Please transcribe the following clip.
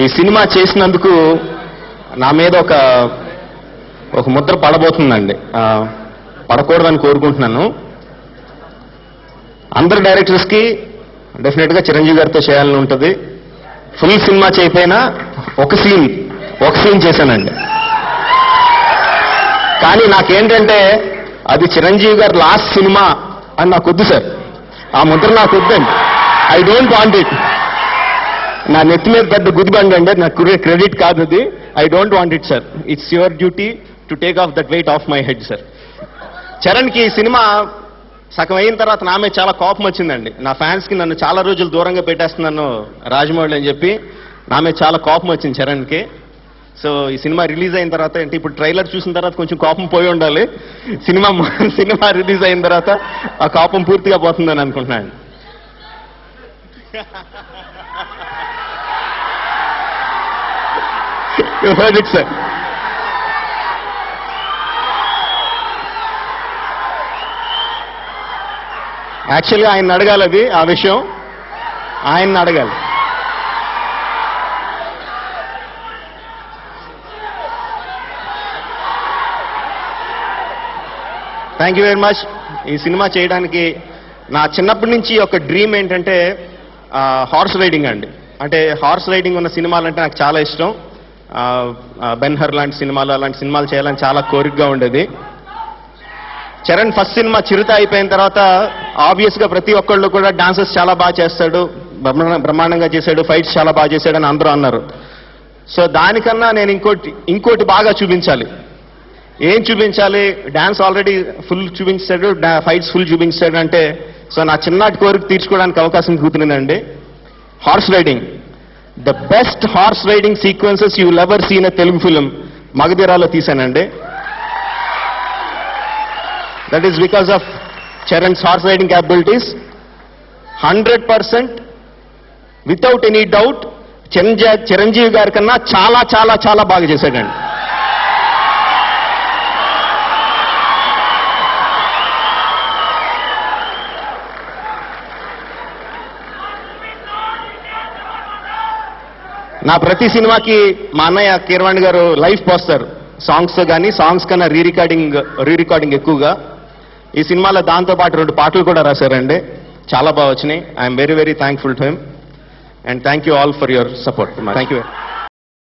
ఈ సినిమా చేసినందుకు నా మీద ఒక ముద్ర పడబోతుందండి. పడకూడదని కోరుకుంటున్నాను. అందరు డైరెక్టర్స్కి డెఫినెట్గా చిరంజీవి గారితో చేయాలని ఉంటుంది. ఫుల్ సినిమా చేయకపోయినా ఒక సీన్ చేశానండి. కానీ నాకేంటంటే అది చిరంజీవి గారి లాస్ట్ సినిమా అని నాకు వద్దు సార్. ఆ ముద్ర నాకు వద్దండి. I don't want it. నా నెత్తి మీద పెద్ద గుదిబండి అండి, నాకు క్రెడిట్ కాదు అది. I don't want it sir. It's your duty to take off that weight off my head sir. చరణ్కి ఈ సినిమా సగం అయిన తర్వాత నా మీద చాలా కోపం వచ్చిందండి. నా ఫ్యాన్స్కి నన్ను చాలా రోజులు దూరంగా పెట్టేస్తున్నాను రాజమౌళి అని చెప్పి నా మీద చాలా కోపం వచ్చింది చరణ్కి. సో ఈ సినిమా రిలీజ్ అయిన తర్వాత అంటే ఇప్పుడు ట్రైలర్ చూసిన తర్వాత కొంచెం కోపం పోయి ఉండాలి. సినిమా రిలీజ్ అయిన తర్వాత ఆ కోపం పూర్తిగా పోతుందని అనుకుంటున్నాను. You heard it, sir. యాక్చువల్గా ఆయన అడగాలి, అది ఆ విషయం ఆయన్ని అడగాలి. Thank you very much. ఈ సినిమా చేయడానికి నా చిన్నప్పటి నుంచి ఒక డ్రీమ్ ఏంటంటే హార్స్ రైడింగ్ అండి. అంటే హార్స్ రైడింగ్ ఉన్న సినిమాలు అంటే నాకు చాలా ఇష్టం. బెన్హర్ లాంటి సినిమాలు, అలాంటి సినిమాలు చేయాలని చాలా కోరికగా ఉండేది. చరణ్ ఫస్ట్ సినిమా చిరుత అయిపోయిన తర్వాత ఆబ్వియస్గా ప్రతి ఒక్కళ్ళు కూడా డాన్సెస్ చాలా బాగా చేస్తాడు, బ్రహ్మాండంగా చేశాడు, ఫైట్స్ చాలా బాగా చేశాడు అని అందరూ అన్నారు. సో దానికన్నా నేను ఇంకోటి బాగా చూపించాలి. ఏం చూపించాలి? డాన్స్ ఆల్రెడీ ఫుల్ చూపించాడు, ఫైట్స్ ఫుల్ చూపించాడు అంటే సో నా చిన్నటి కోరిక తీర్చుకోవడానికి అవకాశం కూతురిందండి. Horse riding, the best horse riding sequences you will ever seen a Telugu film మగధీరాలో తీశానండి. That is because of Charan's horse riding capabilities. 100% without any doubt Chiranjeevi గారి కన్నా చాలా చాలా చాలా బాగా చేశాడండి. నా ప్రతి సినిమాకి మా అన్నయ్య కీరవాణి గారు లైవ్ పోస్తారు సాంగ్స్, కానీ సాంగ్స్ కన్నా రీ రికార్డింగ్ ఎక్కువగా. ఈ సినిమాలో దాంతోపాటు 2 పాటలు కూడా రాశారండి, చాలా బాగా వచ్చినాయి. I'm very very thankful to him and thank you all for your support. Thank you.